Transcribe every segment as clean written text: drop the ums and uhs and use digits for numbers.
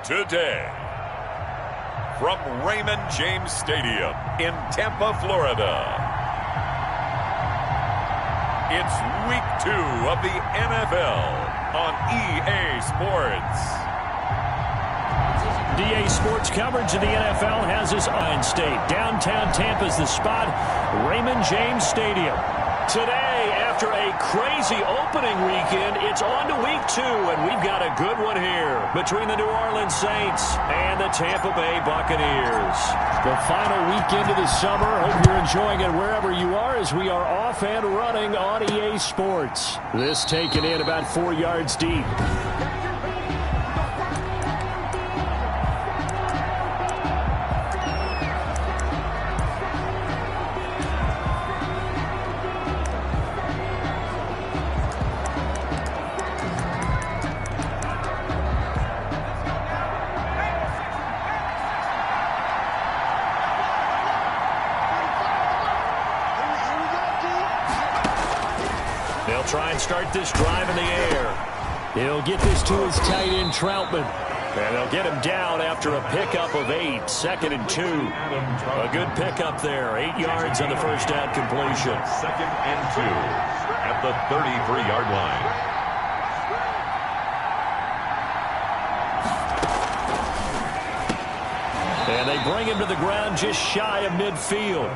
Today, from Raymond James Stadium in Tampa, Florida, it's Week 2 of the NFL on EA Sports. EA Sports coverage of the NFL has us on state. Downtown Tampa's the spot, Raymond James Stadium. Today, after a crazy opening weekend, it's on to Week 2, and we've got a good one here between the New Orleans Saints and the Tampa Bay Buccaneers. The final weekend of the summer. Hope you're enjoying it wherever you are as we are off and running on EA Sports. This taken in about 4 yards deep. They'll try and start this drive in the air. He'll get this to his tight end, Troutman. And they'll get him down after a pickup of 8, 2nd and 2. A good pickup there, 8 yards on the first down completion. 2nd and 2 at the 33-yard line. And they bring him to the ground just shy of midfield.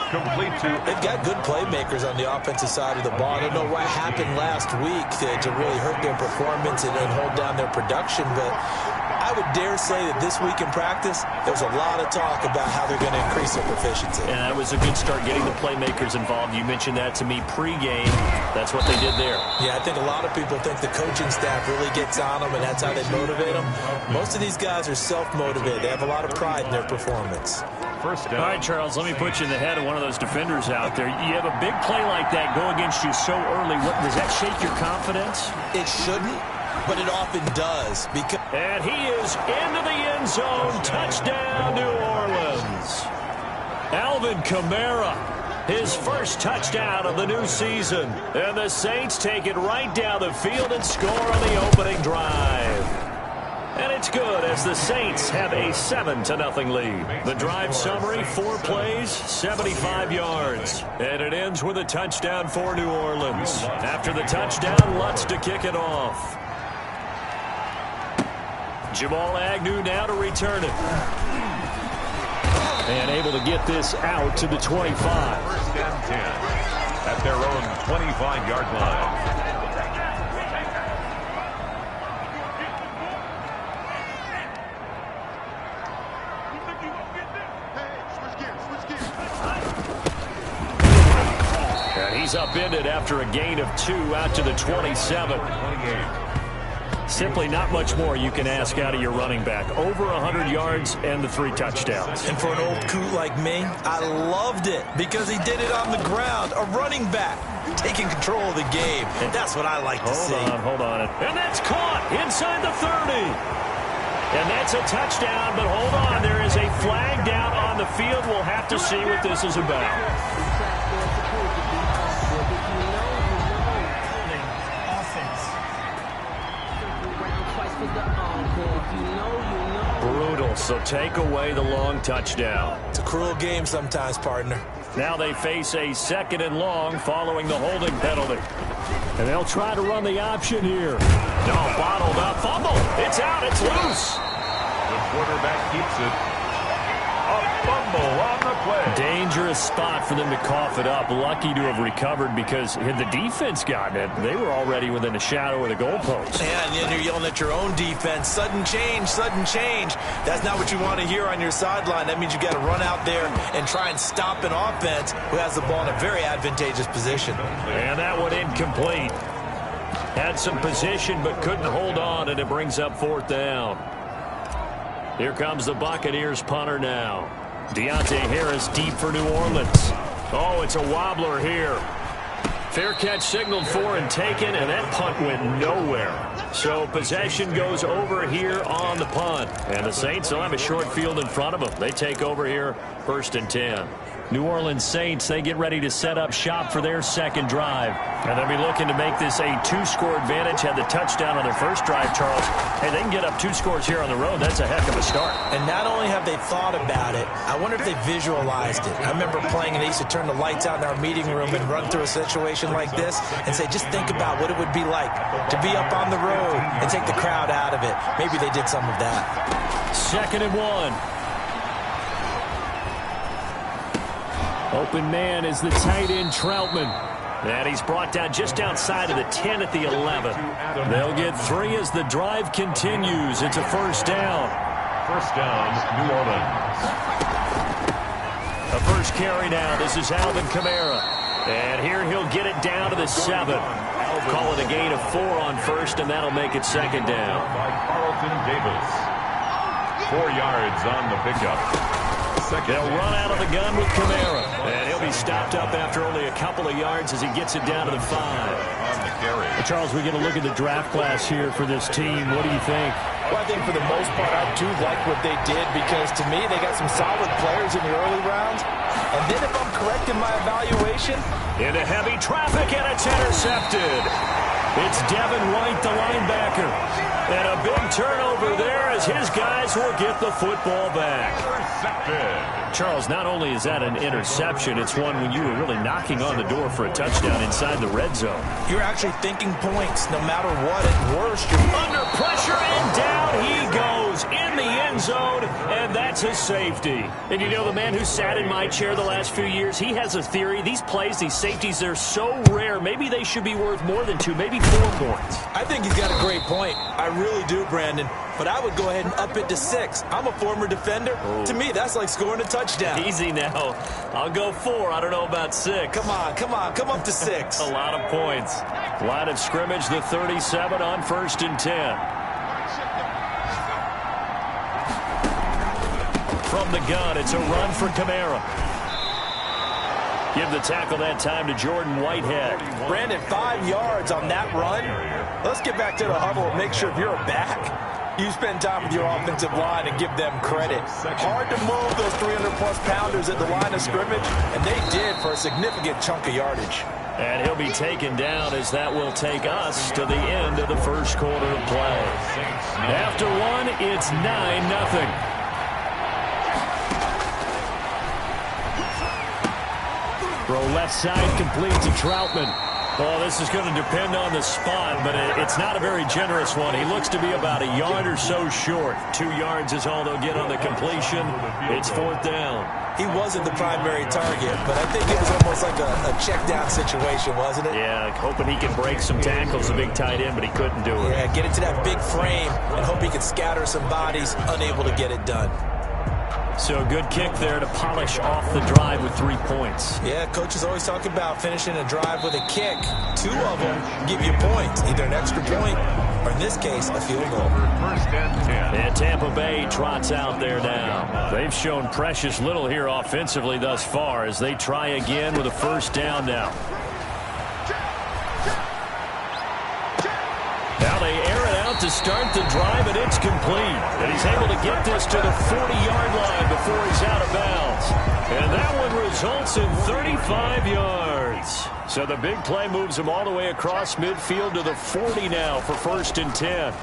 Complete to... They've got good playmakers on the offensive side of the ball. I don't know what happened last week to really hurt their performance and hold down their production, but I would dare say that this week in practice, there was a lot of talk about how they're going to increase their proficiency. And that was a good start getting the playmakers involved. You mentioned that to me pregame. That's what they did there. Yeah, I think a lot of people think the coaching staff really gets on them, and that's how they motivate them. Most of these guys are self-motivated. They have a lot of pride in their performance. First down. All right, Charles, let me put you in the head of one of those defenders out there. You have a big play like that go against you so early. Does that shake your confidence? It shouldn't, but it often does. And he is into the end zone. Touchdown, New Orleans. Alvin Kamara, his first touchdown of the new season. And the Saints take it right down the field and score on the opening drive. And it's good as the Saints have a 7-0 lead. The drive summary, 4 plays, 75 yards. And it ends with a touchdown for New Orleans. After the touchdown, Lutz to kick it off. Jamal Agnew now to return it. And able to get this out to the 25. First and 10 at their own 25-yard line. He's upended after a gain of 2 out to the 27. Simply not much more you can ask out of your running back. Over 100 yards and the 3 touchdowns. And for an old coot like me, I loved it because he did it on the ground. A running back taking control of the game. And that's what I like to see. Hold on. And that's caught inside the 30. And that's a touchdown, but hold on. There is a flag down on the field. We'll have to see what this is about. Brutal, so take away the long touchdown. It's a cruel game sometimes, partner. Now they face a 2nd and long following the holding penalty. And they'll try to run the option here. No, bottled up, fumble. It's out, it's loose. The quarterback keeps it. A fumble on the play. Dangerous spot for them to cough it up. Lucky to have recovered because had the defense gotten it, they were already within a shadow of the goalpost. Yeah, and then you're yelling at your own defense. Sudden change, sudden change. That's not what you want to hear on your sideline. That means you got to run out there and try and stop an offense who has the ball in a very advantageous position. And that one incomplete. Had some position but couldn't hold on, and it brings up 4th down. Here comes the Buccaneers punter now. Deontay Harris deep for New Orleans. Oh, it's a wobbler here. Fair catch signaled for and taken, and that punt went nowhere. So possession goes over here on the punt. And the Saints will have a short field in front of them. They take over here 1st and 10. New Orleans Saints, they get ready to set up shop for their second drive. And they'll be looking to make this a 2-score advantage. Had the touchdown on their first drive, Charles. Hey, they can get up 2 scores here on the road. That's a heck of a start. And not only have they thought about it, I wonder if they visualized it. I remember playing and they used to turn the lights out in our meeting room and run through a situation like this and say, just think about what it would be like to be up on the road and take the crowd out of it. Maybe they did some of that. 2nd and 1. Open man is the tight end, Troutman. And he's brought down just outside of the 10 at the 11. They'll get 3 as the drive continues. It's a first down. First down, New Orleans. A first carry now. This is Alvin Kamara. And here he'll get it down to the 7. Call it a gain of 4 on first, and that'll make it second down. By Carlton Davis. 4 yards on the pickup. They'll run out of the gun with Kamara. And he'll be stopped up after only a couple of yards as he gets it down to the 5. On the carry. Charles, we get a look at the draft class here for this team. What do you think? Well, I think for the most part, I do like what they did because, to me, they got some solid players in the early rounds. And then if I'm correct in my evaluation... Into heavy traffic, and it's intercepted. It's Devin White, the linebacker. And a big turnover there as his guys will get the football back. Intercepted. Charles, not only is that an interception, it's one when you were really knocking on the door for a touchdown inside the red zone. You're actually thinking points no matter what. At worst, you're under pressure, and down he goes in the end zone, and that's a safety. And you know, the man who sat in my chair the last few years, he has a theory. These plays, these safeties, they're so rare. Maybe they should be worth more than 2, maybe 4 points. I think he's got a great point. I really do, Brandon. But I would go ahead and up it to 6. I'm a former defender. Oh. To me, that's like scoring a touchdown. Easy now. I'll go 4. I don't know about 6. Come on. Come up to 6. A lot of points. Line of scrimmage, the 37 on 1st and 10. From the gun, it's a run for Kamara. Give the tackle that time to Jordan Whitehead. Brandon, 5 yards on that run. Let's get back to the huddle and make sure if you're back, you spend time with your offensive line and give them credit. Hard to move those 300-plus pounders at the line of scrimmage, and they did for a significant chunk of yardage. And he'll be taken down as that will take us to the end of the first quarter of play. After 1, it's 9-0. Throw left side complete to Troutman. Well, this is going to depend on the spot, but it's not a very generous one. He looks to be about a yard or so short. 2 yards is all they'll get on the completion. It's 4th down. He wasn't the primary target, but I think it was almost like a check down situation, wasn't it? Yeah, hoping he can break some tackles, the big tight end, but he couldn't do it. Yeah, get into that big frame and hope he can scatter some bodies, unable to get it done. So good kick there to polish off the drive with 3 points. Yeah, coaches always talk about finishing a drive with a kick. 2 of them give you points, either an extra point or, in this case, a field goal. First and 10. And Tampa Bay trots out there now. They've shown precious little here offensively thus far as they try again with a first down now. Now they air it out to start the drive, and it's complete. And he's able to get this to the 40-yard line before he's out of bounds. And that one results in 35 yards. So the big play moves him all the way across midfield to the 40 now for 1st and 10.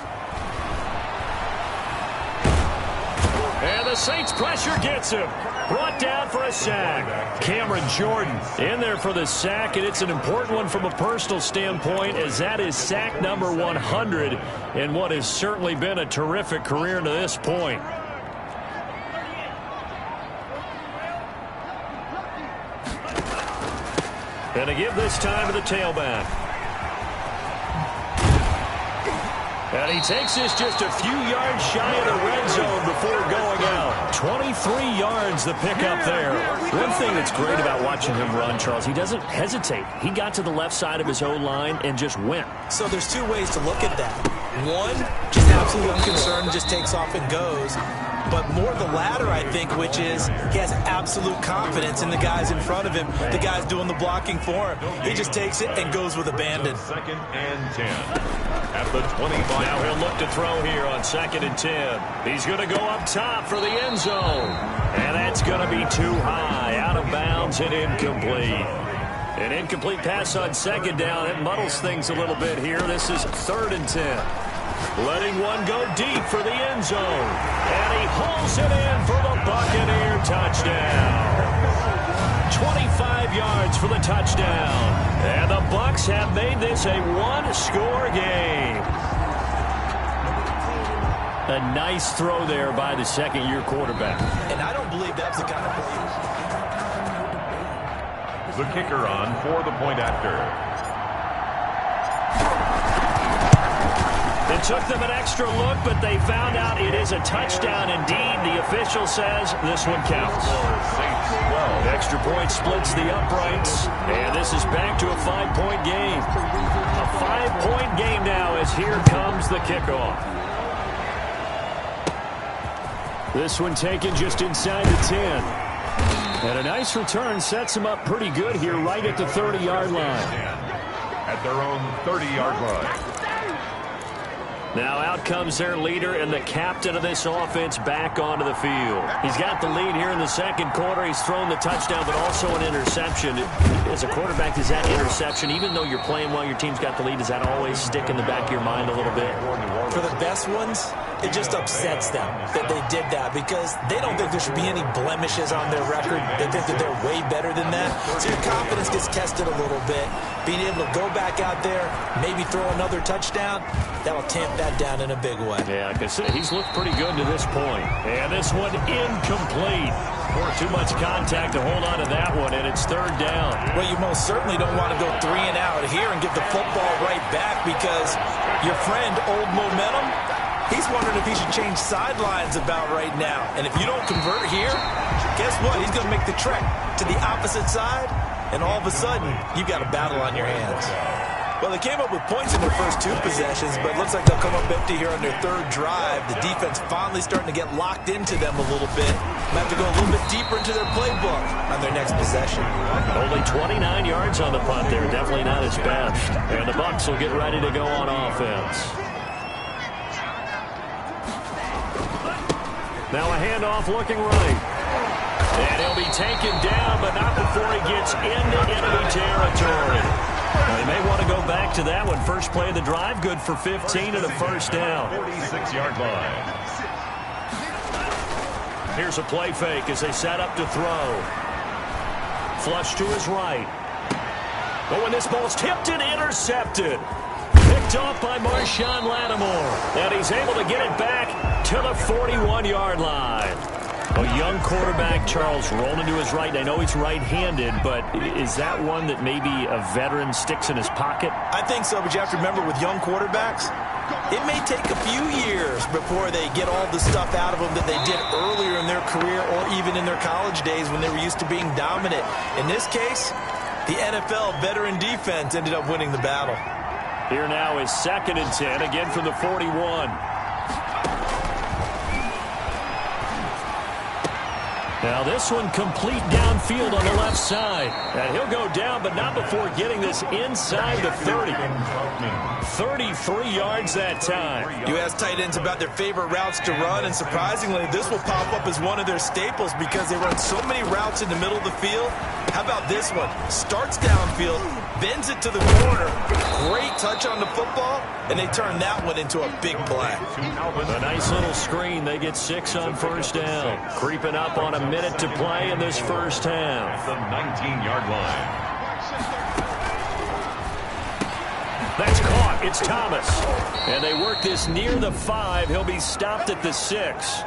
And the Saints pressure gets him. Brought down for a sack. Cameron Jordan in there for the sack, and it's an important one from a personal standpoint as that is sack number 100 in what has certainly been a terrific career to this point. And to give this time to the tailback. And he takes this just a few yards shy of the red zone before going out. 23 yards the pickup there. One thing that's great about watching him run, Charles, he doesn't hesitate. He got to the left side of his O-line and just went. So there's 2 ways to look at that. One, just absolutely unconcerned, just takes off and goes. But more the latter, I think, which is he has absolute confidence in the guys in front of him, the guys doing the blocking for him. He just takes it and goes with abandon. 2nd and 10 at the 25. Now he'll look to throw here on 2nd and 10. He's going to go up top for the end zone. And that's going to be too high, out of bounds and incomplete. An incomplete pass on 2nd down. It muddles things a little bit here. This is 3rd and 10. Letting one go deep for the end zone. And he hauls it in for the Buccaneer touchdown. 25 yards for the touchdown. And the Bucs have made this a one-score game. A nice throw there by the second-year quarterback. And I don't believe that's the kind of play. The kicker on for the point after. It took them an extra look, but they found out it is a touchdown indeed. The official says this one counts. The extra point splits the uprights, and this is back to a 5-point game. A 5-point game now as here comes the kickoff. This one taken just inside the 10. And a nice return sets him up pretty good here right at the 30-yard line. At their own 30-yard line. Now out comes their leader and the captain of this offense back onto the field. He's got the lead here in the second quarter. He's thrown the touchdown, but also an interception. As a quarterback, does that interception, even though you're playing while your team's got the lead, does that always stick in the back of your mind a little bit? For the best ones, it just upsets them that they did that because they don't think there should be any blemishes on their record. They think that they're way better than that. So your confidence gets tested a little bit. Being able to go back out there, maybe throw another touchdown, that'll tamp that down in a big way. Yeah, like I said, he's looked pretty good to this point. And this one incomplete. Too much contact to hold on to that one, and it's 3rd down. Well, you most certainly don't want to go 3 and out here and give the football right back because your friend, Old Momentum, he's wondering if he should change sidelines about right now. And if you don't convert here, guess what? He's going to make the trek to the opposite side, and all of a sudden, you've got a battle on your hands. Well, they came up with points in their first 2 possessions, but it looks like they'll come up empty here on their 3rd drive. The defense finally starting to get locked into them a little bit. Might have to go a little bit deeper into their playbook on their next possession. Only 29 yards on the punt there. Definitely not his best. And the Bucs will get ready to go on offense. Now a handoff looking right. And he'll be taken down, but not before he gets into enemy territory. Well, he may want to go back to that one. First play of the drive, good for 15 and a first down. 46-yard line. Here's a play fake as they set up to throw. Flush to his right. Oh, and this ball's tipped and intercepted. Picked off by Marshawn Lattimore. And he's able to get it back to the 41-yard line. A young quarterback, Charles, rolling to his right. I know he's right-handed, but is that one that maybe a veteran sticks in his pocket? I think so, but you have to remember with young quarterbacks, it may take a few years before they get all the stuff out of them that they did earlier in their career or even in their college days when they were used to being dominant. In this case, the NFL veteran defense ended up winning the battle. Here now is 2nd and 10, again from the 41. Now this one complete downfield on the left side. And he'll go down, but not before getting this inside the 30. 33 yards that time. You ask tight ends about their favorite routes to run, and surprisingly, this will pop up as one of their staples because they run so many routes in the middle of the field. How about this one? Starts downfield, bends it to the corner. Great touch on the football, and they turn that one into a big play. A nice little screen. They get 6 on first down. Creeping up on a minute to play in this first half. The 19-yard line. That's caught. It's Thomas. And they work this near the 5. He'll be stopped at the 6.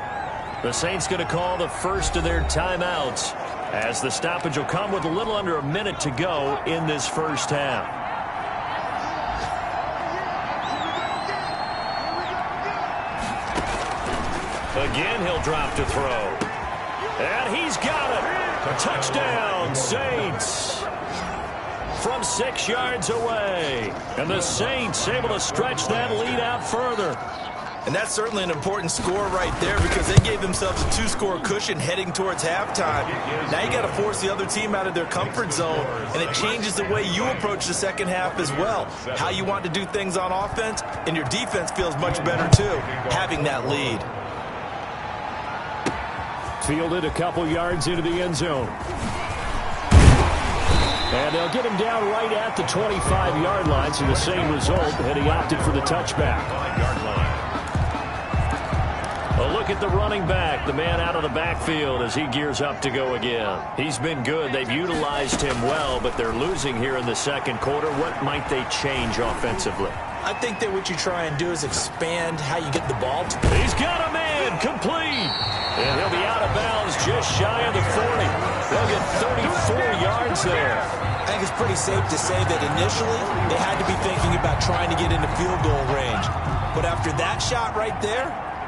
The Saints going to call the first of their timeouts, as the stoppage will come with a little under a minute to go in this first half. Again, he'll drop to throw. And he's got it. Touchdown, Saints. from 6 yards away. And the Saints able to stretch that lead out further. And that's certainly an important score right there because they gave themselves a 2-score cushion heading towards halftime. Now you got to force the other team out of their comfort zone, and it changes the way you approach the second half as well. How you want to do things on offense, and your defense feels much better too, having that lead. Fielded a couple yards into the end zone. And they'll get him down right at the 25-yard line, so the same result, and he opted for the touchback. A look at the running back, the man out of the backfield as he gears up to go again. He's been good. They've utilized him well, but they're losing here in the second quarter. What might they change offensively? I think that what you try and do is expand how you get the ball to. He's got a man complete. And he'll be out of bounds just shy of the 40. They'll get 34 yards there. I think it's pretty safe to say that initially they had to be thinking about trying to get into field goal range. But after that shot right there,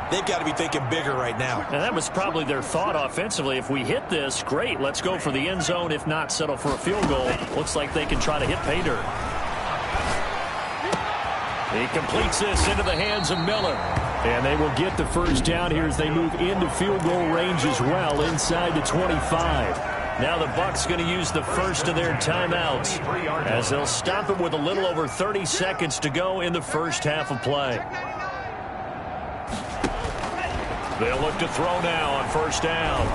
they've got to be thinking bigger right now. And that was probably their thought offensively. If we hit this, great. Let's go for the end zone. If not, settle for a field goal. Looks like they can try to hit pay dirt. He completes this into the hands of Miller. And they will get the first down here as they move into field goal range as well inside the 25. Now the Bucs going to use the first of their timeouts as they'll stop it with a little over 30 seconds to go in the first half of play. They'll look to throw now on first down.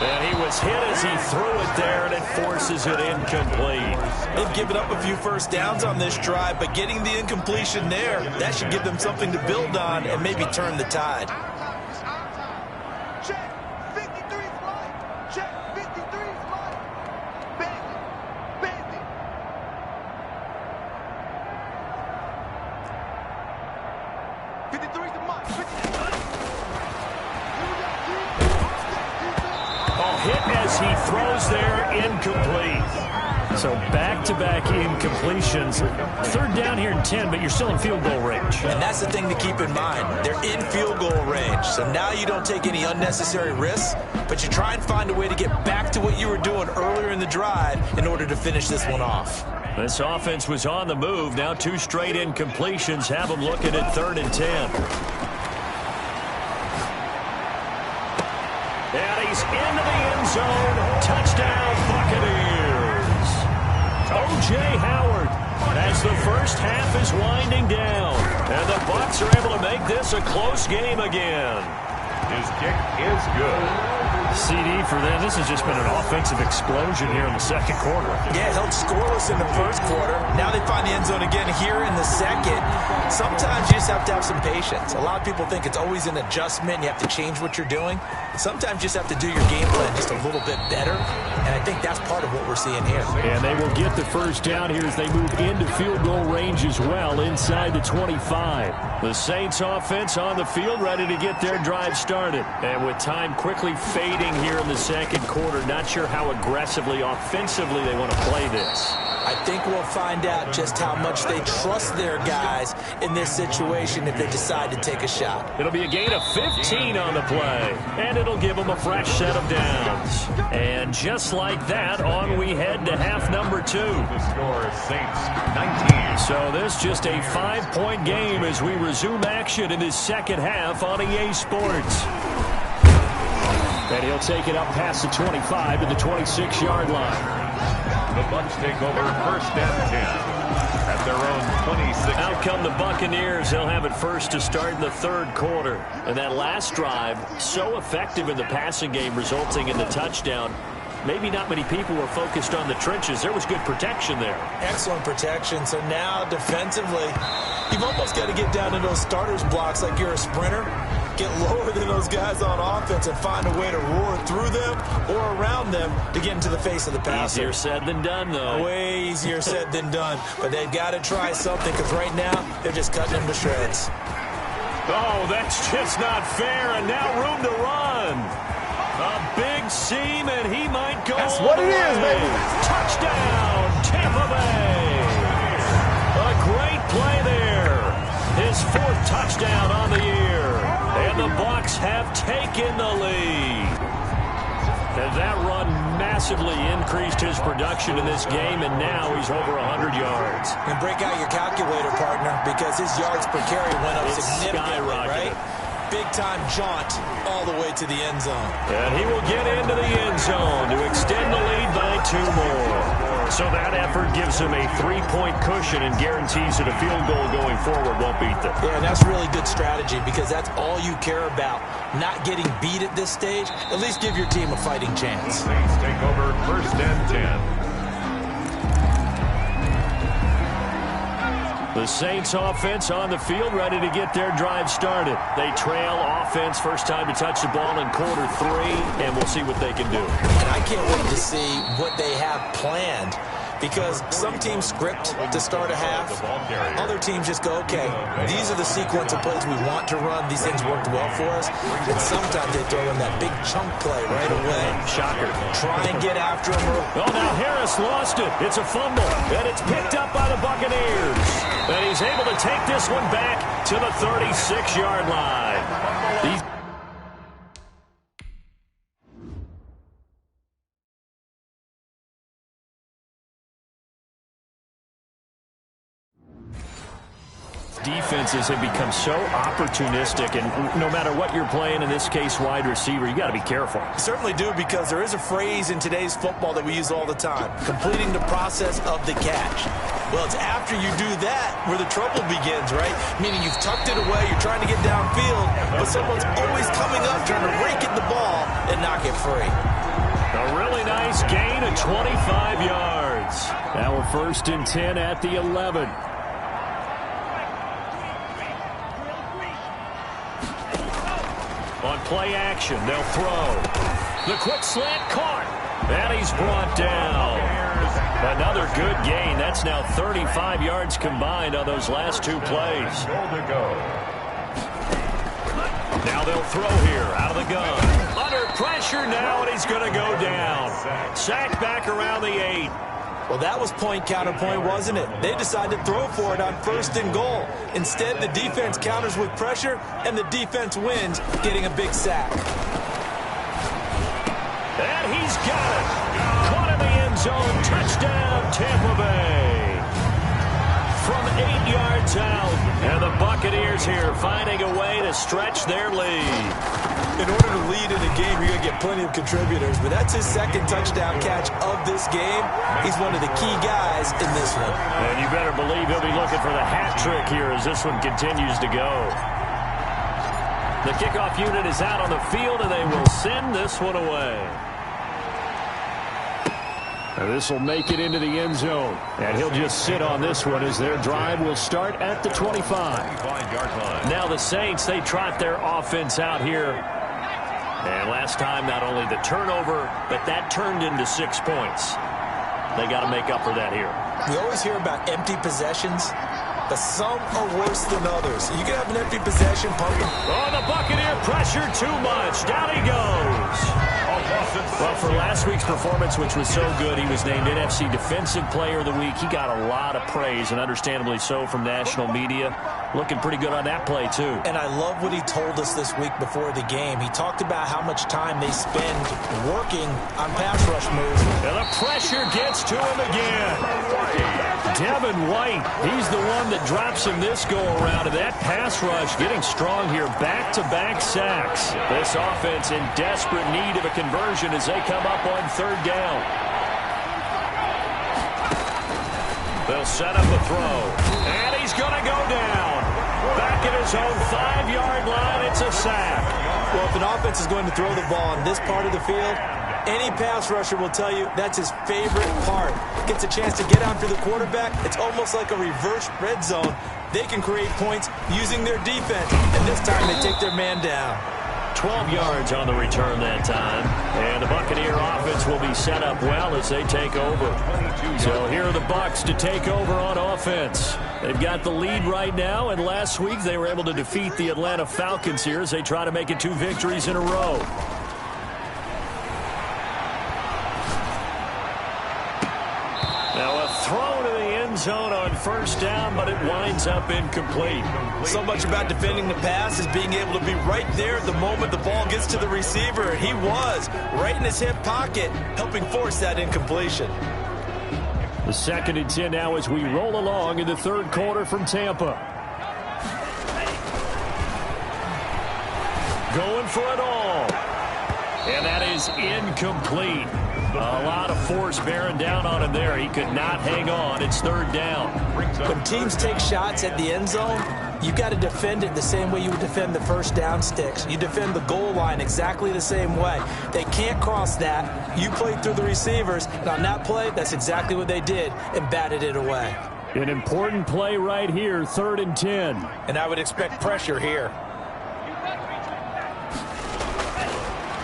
And he was hit as he threw it there, and it forces it incomplete. They've given up a few first downs on this drive, but getting the incompletion there, that should give them something to build on and maybe turn the tide. Check 53 spot. Check 53 spot. Bandit. 53's the mark. Hit as he throws there, incomplete. So back-to-back incompletions. Third down here in 10, but you're still in field goal range. And that's the thing to keep in mind. They're in field goal range. So now you don't take any unnecessary risks, but you try and find a way to get back to what you were doing earlier in the drive in order to finish this one off. This offense was on the move. Now 2 straight incompletions have them looking at 3rd and 10. And he's into the end zone. Touchdown, Buccaneers. O.J. Howard as the first half is winding down. And the Bucs are able to make this a close game again. His kick is good. CD for them. This has just been an offensive explosion here in the second quarter. Yeah, held scoreless in the first quarter. Now they find the end zone again here in the second. Sometimes you just have to have some patience. A lot of people think it's always an adjustment. You have to change what you're doing. Sometimes you just have to do your game plan just a little bit better. And I think that's part of what we're seeing here. And they will get the first down here as they move into field goal range as well inside the 25. The Saints offense on the field ready to get their drive started. And with time quickly fading here in the second quarter, not sure how aggressively, offensively they want to play this. I think we'll find out just how much they trust their guys in this situation if they decide to take a shot. It'll be a gain of 15 on the play, and it'll give them a fresh set of downs. And just like that, on we head to half number 2. The score is Saints 19. So this just a 5-point game as we resume action in this second half on EA Sports. And he'll take it up past the 25 to the 26-yard line. The Bucs take over 1st and 10 at their own 26. Out come the Buccaneers. They'll have it first to start in the 3rd quarter. And that last drive, so effective in the passing game, resulting in the touchdown. Maybe not many people were focused on the trenches. There was good protection there. Excellent protection. So now defensively, you've almost got to get down in those starters blocks like you're a sprinter. Get lower than those guys on offense and find a way to roar through them or around them to get into the face of the passer. Easier said than done, though. Way easier said than done. But they've got to try something because right now they're just cutting them to shreds. Oh, that's just not fair. And now room to run. A big seam, and he might go. That's what it is, baby. Touchdown, Tampa Bay. A great play there. His 4th touchdown on the year. And the Bucs have taken the lead. And that run massively increased his production in this game, and now he's over 100 yards. And break out your calculator, partner, because his yards per carry went up significantly, right? Big-time jaunt all the way to the end zone. And he will get into the end zone to extend the lead by 2 more. So that effort gives him a 3-point cushion and guarantees that a field goal going forward won't beat them. Yeah, and that's really good strategy because that's all you care about. Not getting beat at this stage. At least give your team a fighting chance. Saints take over 1st and 10. The Saints offense on the field, ready to get their drive started. They trail offense, first time to touch the ball in quarter 3, and we'll see what they can do. And I can't wait to see what they have planned because some teams script to start a half. Other teams just go, okay, these are the sequence of plays we want to run. These things worked well for us. And sometimes they throw in that big chunk play right away. Shocker. Try and get after him. Oh, now Harris lost it. It's a fumble, and it's picked up by the Buccaneers. And he's able to take this one back to the 36-yard line. Defenses have become so opportunistic, and no matter what you're playing, in this case wide receiver, you got to be careful. You certainly do, because there is a phrase in today's football that we use all the time, completing the process of the catch. Well, it's after you do that where the trouble begins, right? Meaning you've tucked it away, you're trying to get downfield, but someone's always coming up trying to rake at the ball and knock it free. A really nice gain of 25 yards. Now we're 1st and 10 at the 11. On play action, they'll throw. The quick slant caught. And he's brought down. Another good gain. That's now 35 yards combined on those last 2 plays. Now they'll throw here out of the gun. Under pressure now, and he's going to go down. Sacked back around the 8. Well, that was point counterpoint, wasn't it? They decided to throw for it on 1st and goal. Instead, the defense counters with pressure, and the defense wins, getting a big sack. And he's got it. Caught in the end zone. Touchdown, Tampa Bay. From 8 yards out. And the Buccaneers here finding a way to stretch their lead. In order to lead in a game, you're going to get plenty of contributors, but that's his 2nd touchdown catch of this game. He's one of the key guys in this one. And you better believe he'll be looking for the hat trick here as this one continues to go. The kickoff unit is out on the field, and they will send this one away. This will make it into the end zone. And he'll just sit on this one as their drive will start at the 25. Now the Saints, they trot their offense out here. And last time, not only the turnover, but that turned into 6 points. They got to make up for that here. We always hear about empty possessions, but some are worse than others. You can have an empty possession, pumping. Oh, the Buccaneer pressure too much. Down he goes. Well, for last week's performance, which was so good, he was named NFC Defensive Player of the Week. He got a lot of praise, and understandably so, from national media. Looking pretty good on that play, too. And I love what he told us this week before the game. He talked about how much time they spend working on pass rush moves. And the pressure gets to him again. Devin White, he's the one that drops him this go-around. And that pass rush getting strong here. Back-to-back sacks. This offense in desperate need of a conversion as they come up on 3rd down. They'll set up a throw. And he's going to go down. Back at his own 5-yard line, it's a sack. Well, if an offense is going to throw the ball in this part of the field, any pass rusher will tell you that's his favorite part. Gets a chance to get after the quarterback. It's almost like a reverse red zone. They can create points using their defense, and this time they take their man down. 12 yards on the return that time. And the Buccaneer offense will be set up well as they take over. So here are the Bucs to take over on offense. They've got the lead right now, and last week they were able to defeat the Atlanta Falcons here as they try to make it 2 victories in a row. Now a throw to the end end zone on first down, but it winds up incomplete. So much about defending the pass is being able to be right there at the moment the ball gets to the receiver. And he was right in his hip pocket, helping force that incompletion. The 2nd and 10 now as we roll along in the third quarter from Tampa. Going for it all. And that is incomplete. A lot of force bearing down on him there. He could not hang on. It's 3rd down. When teams take shots at the end zone, you got to defend it the same way you would defend the first down sticks. You defend the goal line exactly the same way. They can't cross that. You played through the receivers. And on that play, that's exactly what they did and batted it away. An important play right here, 3rd and 10. And I would expect pressure here.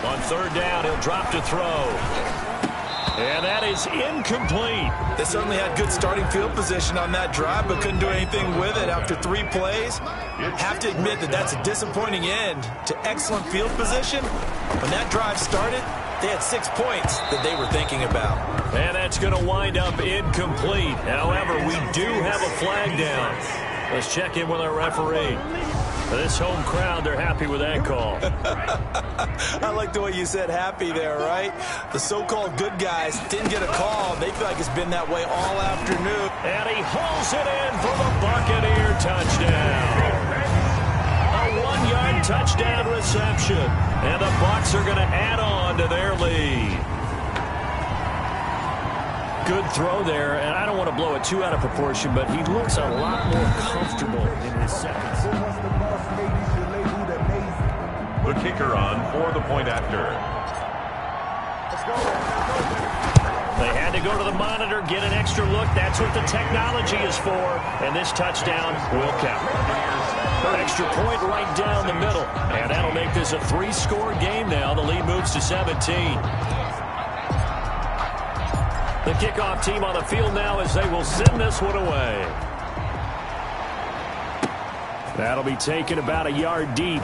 On 3rd down, he'll drop to throw. And that is incomplete. They certainly had good starting field position on that drive, but couldn't do anything with it after 3 plays. Have to admit that that's a disappointing end to excellent field position. When that drive started, they had 6 points that they were thinking about. And that's going to wind up incomplete. However, we do have a flag down. Let's check in with our referee. This home crowd, they're happy with that call. I like the way you said happy there, right? The so-called good guys didn't get a call. They feel like it's been that way all afternoon. And he hauls it in for the Buccaneer touchdown. A 1-yard touchdown reception. And the Bucs are going to add on to their lead. Good throw there, and I don't want to blow it too out of proportion, but he looks a lot more comfortable in his seconds. The kicker on for the point after. They had to go to the monitor, get an extra look. That's what the technology is for, and this touchdown will count. Extra point right down the middle, and that'll make this a 3-score game now. The lead moves to 17. The kickoff team on the field now as they will send this one away. That'll be taken about a yard deep.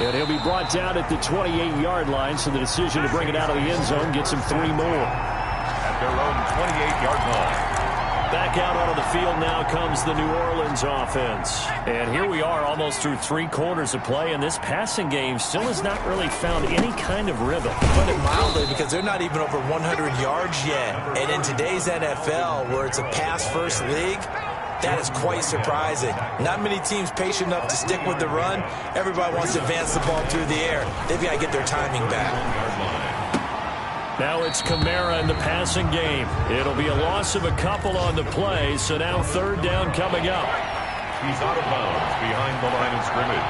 And he'll be brought down at the 28-yard line, so the decision to bring it out of the end zone gets him 3 more. At their own 28-yard line. Back out onto the field now comes the New Orleans offense. And here we are almost through 3 quarters of play, and this passing game still has not really found any kind of rhythm. Put it mildly, because they're not even over 100 yards yet. And in today's NFL, where it's a pass-first league, that is quite surprising. Not many teams patient enough to stick with the run. Everybody wants to advance the ball through the air. They've got to get their timing back. Now it's Kamara in the passing game. It'll be a loss of a couple on the play, so now 3rd down coming up. He's out of bounds behind the line of scrimmage.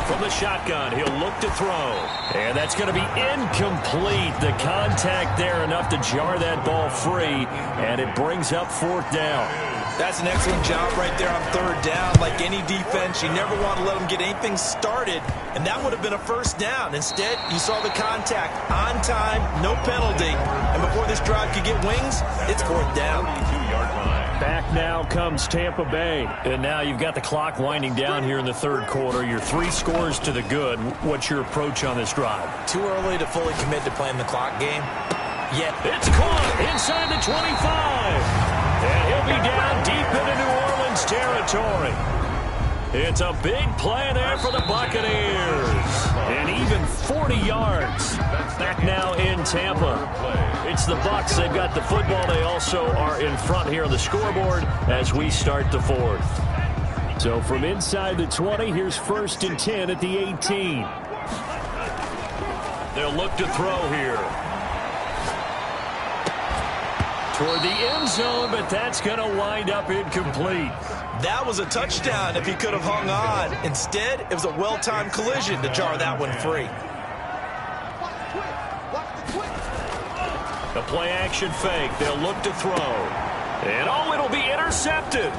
From the shotgun, he'll look to throw. And that's going to be incomplete. The contact there enough to jar that ball free, and it brings up 4th down. That's an excellent job right there on 3rd down. Like any defense, you never want to let them get anything started, and that would have been a 1st down. Instead, you saw the contact on time, no penalty, and before this drive could get wings, it's 4th down. Back now comes Tampa Bay, and now you've got the clock winding down here in the 3rd quarter. You're 3 scores to the good. What's your approach on this drive? Too early to fully commit to playing the clock game. Yet it's caught inside the 25. And he'll be down deep into New Orleans territory. It's a big play there for the Buccaneers. And even 40 yards. Back now in Tampa. It's the Bucs. They've got the football. They also are in front here on the scoreboard as we start the 4th. So from inside the 20, here's 1st and 10 at the 18. They'll look to throw here. Toward the end zone, but that's going to wind up incomplete. That was a touchdown if he could have hung on. Instead, it was a well-timed collision to jar that one free. The play-action fake. They'll look to throw. And, oh, it'll be intercepted.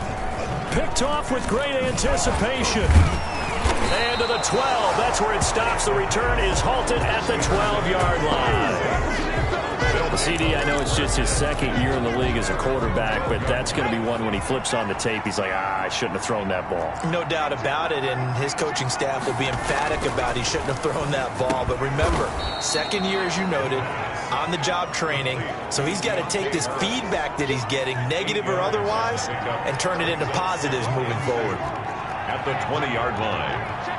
Picked off with great anticipation. And to the 12. That's where it stops. The return is halted at the 12-yard line. CD, I know it's just his 2nd year in the league as a quarterback, but that's going to be one when he flips on the tape. He's like, I shouldn't have thrown that ball. No doubt about it, and his coaching staff will be emphatic about he shouldn't have thrown that ball. But remember, 2nd year, as you noted, on-the-job training. So he's got to take this feedback that he's getting, negative or otherwise, and turn it into positives moving forward. At the 20-yard line.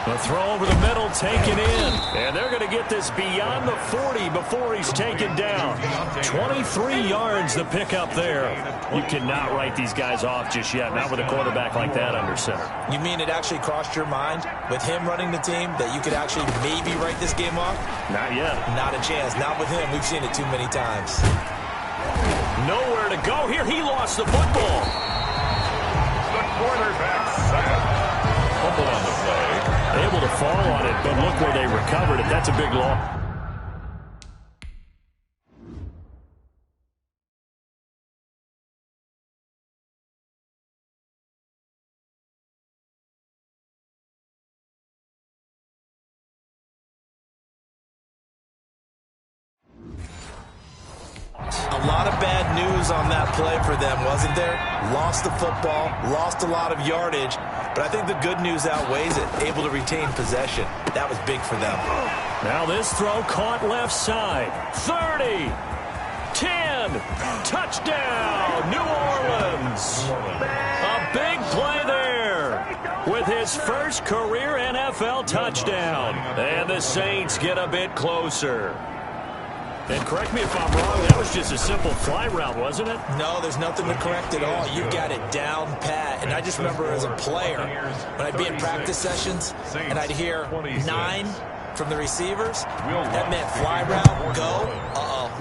The throw over the middle taken in. And they're going to get this beyond the 40 before he's taken down. 23 yards the pickup there. You cannot write these guys off just yet, not with a quarterback like that under center. You mean it actually crossed your mind with him running the team that you could actually maybe write this game off? Not yet. Not a chance. Not with him. We've seen it too many times. Nowhere to go here. He lost the football. The quarterback sack. Fumble on the play. Able to fall on it, but look where they recovered it. That's a big loss. A lot of bad news on that play for them, wasn't there? Lost the football, lost a lot of yardage, but I think the good news outweighs it. Able to retain possession. That was big for them. Now this throw caught left side. 30, 10, touchdown, New Orleans. A big play there with his first career NFL touchdown. And the Saints get a bit closer. And correct me if I'm wrong, that was just a simple fly route, wasn't it? No, there's nothing to correct at all. You got it down pat. And I just remember as a player, when I'd be in practice sessions, and I'd hear 9 from the receivers, that meant fly route, go,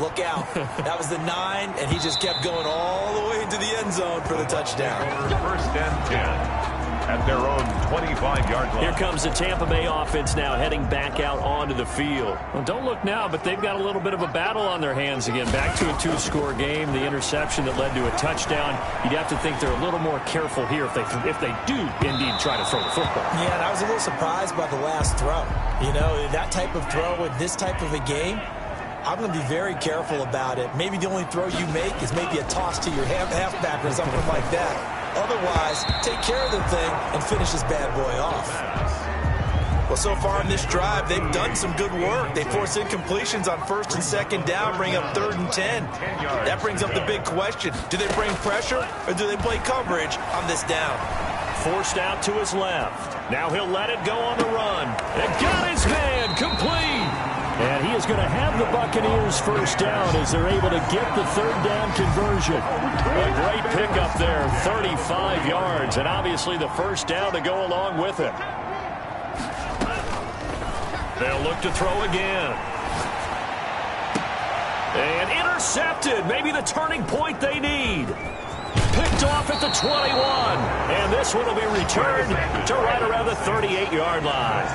look out. That was the 9, and he just kept going all the way into the end zone for the touchdown. First and 10. At their own 25-yard line. Here comes the Tampa Bay offense now heading back out onto the field. Well, don't look now, but they've got a little bit of a battle on their hands again. Back to a 2-score game. The interception that led to a touchdown. You'd have to think they're a little more careful here if they do indeed try to throw the football. Yeah, and I was a little surprised by the last throw. You know, that type of throw with this type of a game, I'm going to be very careful about it. Maybe the only throw you make is maybe a toss to your halfback or something like that. Otherwise, take care of the thing and finish this bad boy off. Well, so far in this drive, they've done some good work. They force incompletions on 1st and 2nd down, bring up 3rd and 10. That brings up the big question. Do they bring pressure or do they play coverage on this down? Forced out to his left. Now he'll let it go on the run. And got his man complete. And he is going to have the Buccaneers first down as they're able to get the 3rd down conversion. A great pickup there, 35 yards, and obviously the first down to go along with it. They'll look to throw again. And intercepted, maybe the turning point they need. Picked off at the 21. And this one will be returned to right around the 38-yard line.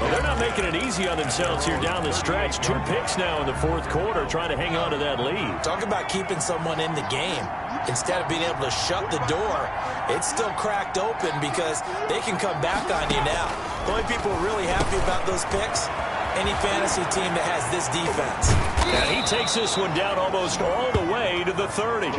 Well, they're not making it easy on themselves here down the stretch. 2 picks now in the 4th quarter, trying to hang on to that lead. Talk about keeping someone in the game. Instead of being able to shut the door, it's still cracked open because they can come back on you now. The only people really happy about those picks, any fantasy team that has this defense. And he takes this one down almost all the way to the 30.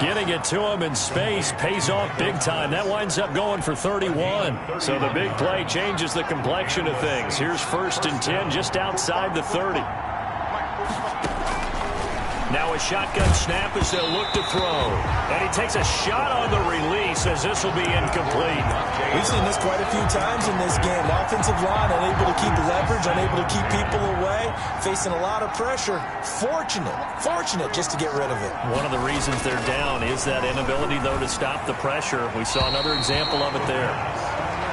Getting it to him in space pays off big time. That winds up going for 31. So the big play changes the complexion of things. Here's 1st and 10 just outside the 30. Now a shotgun snap as they'll look to throw. And he takes a shot on the release as this will be incomplete. We've seen this quite a few times in this game. Offensive line unable to keep leverage, unable to keep people away, facing a lot of pressure. Fortunate just to get rid of it. One of the reasons they're down is that inability, though, to stop the pressure. We saw another example of it there.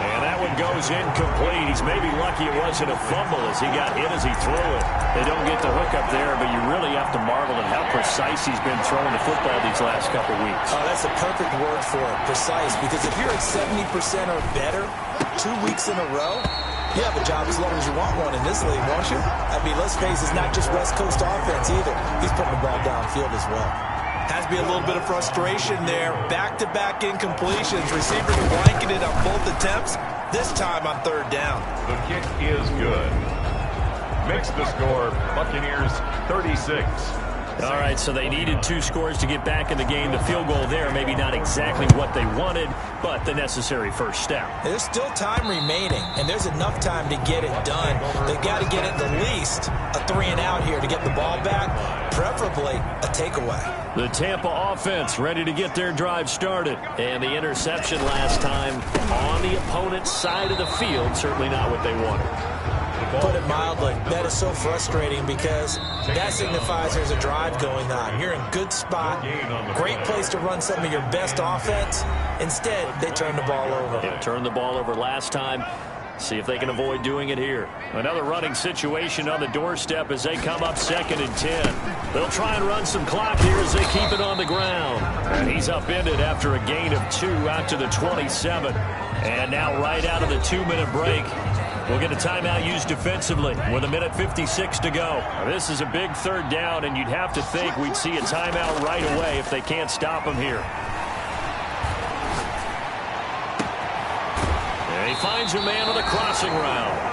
And that one goes incomplete. He's maybe lucky it wasn't a fumble as he got hit as he threw it. They don't get the hook up there, but you really have to marvel at how precise he's been throwing the football these last couple weeks. Oh, that's a perfect word for it, precise, because if you're at 70% or better 2 weeks in a row, you have a job as long as you want one in this league, won't you? I mean, let's face it, it's not just West Coast offense either. He's putting the ball downfield as well. Has to be a little bit of frustration there. Back-to-back incompletions. Receivers blanketed on both attempts, this time on 3rd down. The kick is good. Makes the score Buccaneers 36. All right, so they needed 2 scores to get back in the game. The field goal there, maybe not exactly what they wanted, but the necessary first step. There's still time remaining, and there's enough time to get it done. They've got to get at the least a 3-and-out here to get the ball back, preferably a takeaway. The Tampa offense ready to get their drive started. And the interception last time on the opponent's side of the field, certainly not what they wanted. Put it mildly, that is so frustrating because that signifies there's a drive going on. You're in good spot, great place to run some of your best offense. Instead, they turn the ball over. Yeah, turned the ball over last time. See if they can avoid doing it here. Another running situation on the doorstep as they come up 2nd and 10. They'll try and run some clock here as they keep it on the ground. And he's upended after a gain of 2 out to the 27. And now right out of the 2-minute break, we'll get a timeout used defensively with 1:56 to go. Now, this is a big 3rd down, and you'd have to think we'd see a timeout right away if they can't stop him here. And he finds a man on the crossing route.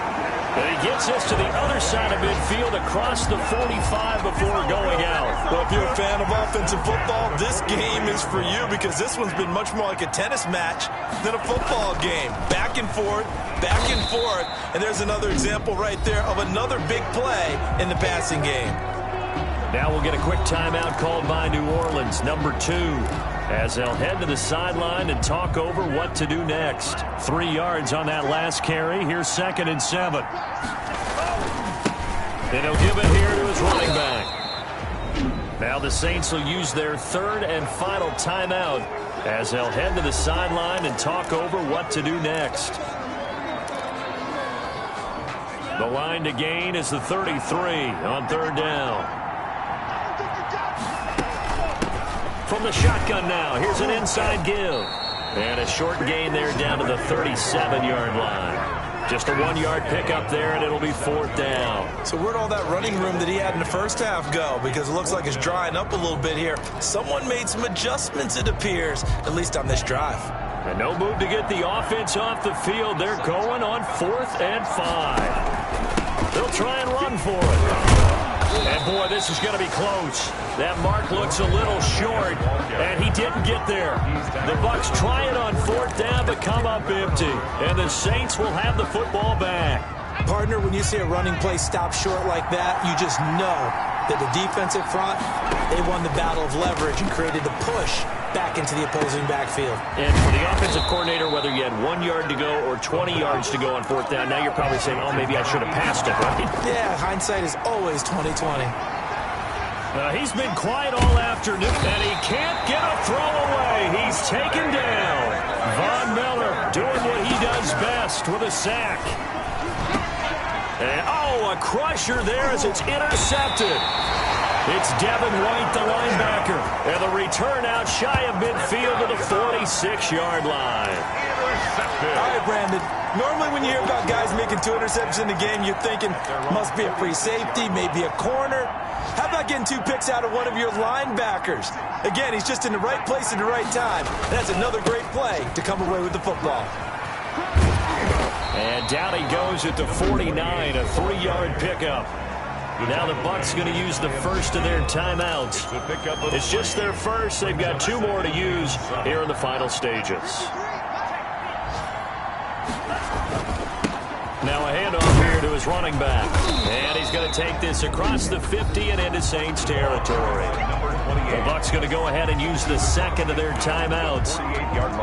And he gets us to the other side of midfield across the 45 before going out. Well, if you're a fan of offensive football, this game is for you because this one's been much more like a tennis match than a football game. Back and forth, and there's another example right there of another big play in the passing game. Now we'll get a quick timeout called by New Orleans, number 2. As they'll head to the sideline and talk over what to do next. 3 yards on that last carry. Here's 2nd and 7. And he'll give it here to his running back. Now the Saints will use their 3rd and final timeout as they'll head to the sideline and talk over what to do next. The line to gain is the 33 on 3rd down. From the shotgun now, here's an inside give. And a short gain there down to the 37-yard line. Just a 1-yard pickup there, and it'll be 4th down. So where'd all that running room that he had in the first half go? Because it looks like it's drying up a little bit here. Someone made some adjustments, it appears, at least on this drive. And no move to get the offense off the field. They're going on 4th and 5. They'll try and run for it. And, boy, this is going to be close. That mark looks a little short, and he didn't get there. The Bucs try it on 4th down, but come up empty. And the Saints will have the football back. Partner, when you see a running play stop short like that, you just know that the defensive front, they won the battle of leverage and created the push back into the opposing backfield. And for the offensive coordinator, whether you had 1 yard to go or 20 yards to go on 4th down, now you're probably saying, oh, maybe I should have passed it, right? Yeah, hindsight is always 20/20. He's been quiet all afternoon, and he can't get a throw away. He's taken down. Von Miller doing what he does best with a sack. And, oh, a crusher there as it's intercepted. It's Devin White, the linebacker. And the return out shy of midfield to the 46-yard line. All right, Brandon. Normally when you hear about guys making 2 interceptions in the game, you're thinking must be a free safety, maybe a corner. How about getting 2 picks out of one of your linebackers? Again, he's just in the right place at the right time. And that's another great play to come away with the football. And down he goes at the 49, a 3-yard pickup. Now the Bucs going to use the first of their timeouts. It's just their first. They've got 2 more to use here in the final stages. Now a handoff here to his running back. And he's going to take this across the 50 and into Saints territory. The Bucs going to go ahead and use the 2nd of their timeouts.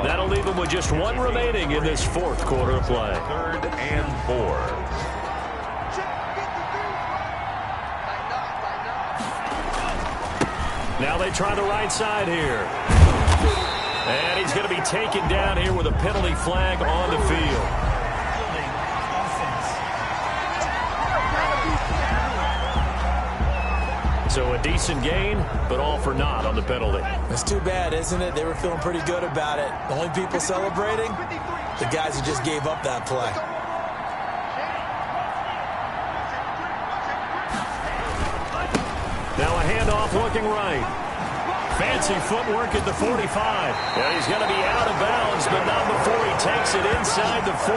That'll leave them with just 1 remaining in this 4th quarter of play. 3rd and 4. Now they try the right side here. And he's going to be taken down here with a penalty flag on the field. So a decent gain, but all for naught on the penalty. It's too bad, isn't it? They were feeling pretty good about it. The only people celebrating, the guys who just gave up that play. Now a handoff looking right. Fancy footwork at the 45. Yeah, he's going to be out of bounds, but not before he takes it inside the 40.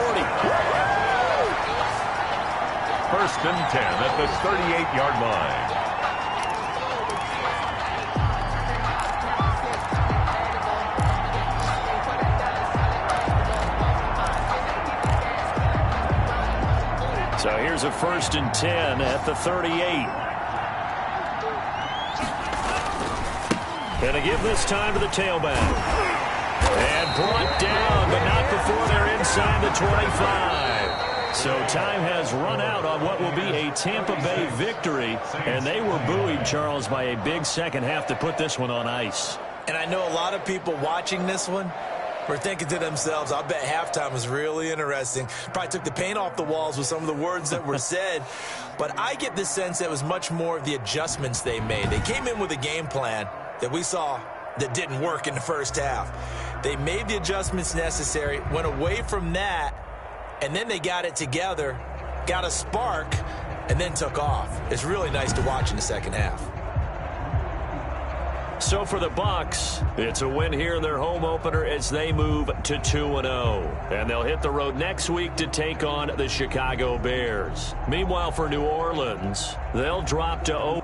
1st and 10 at the 38-yard line. So here's a 1st and 10 at the 38. And a give this time to the tailback. And brought down, but not before they're inside the 25. So time has run out on what will be a Tampa Bay victory. And they were buoyed, Charles, by a big second half to put this one on ice. And I know a lot of people watching this one were thinking to themselves, I bet halftime was really interesting. Probably took the paint off the walls with some of the words that were said. But I get the sense that it was much more of the adjustments they made. They came in with a game plan that we saw that didn't work in the first half. They made the adjustments necessary, went away from that, and then they got it together, got a spark, and then took off. It's really nice to watch in the second half. So for the Bucs, it's a win here in their home opener as they move to 2-0. And they'll hit the road next week to take on the Chicago Bears. Meanwhile, for New Orleans, they'll drop to 0.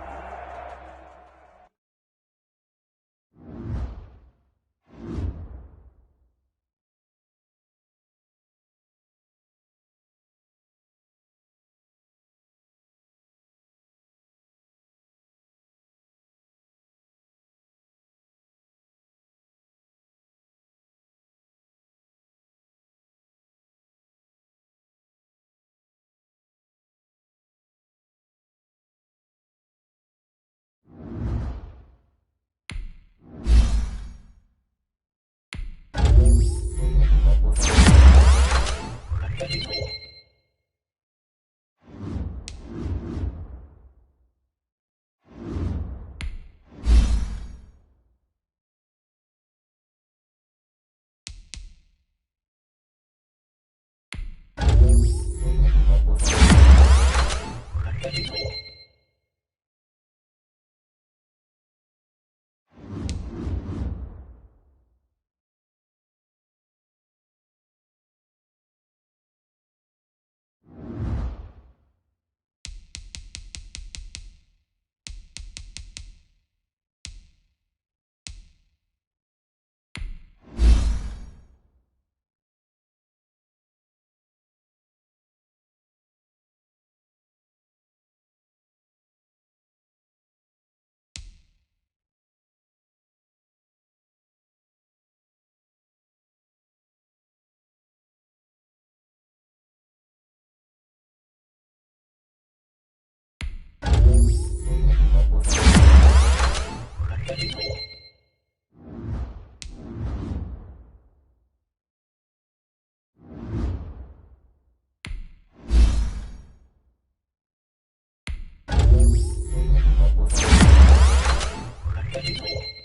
Thank you.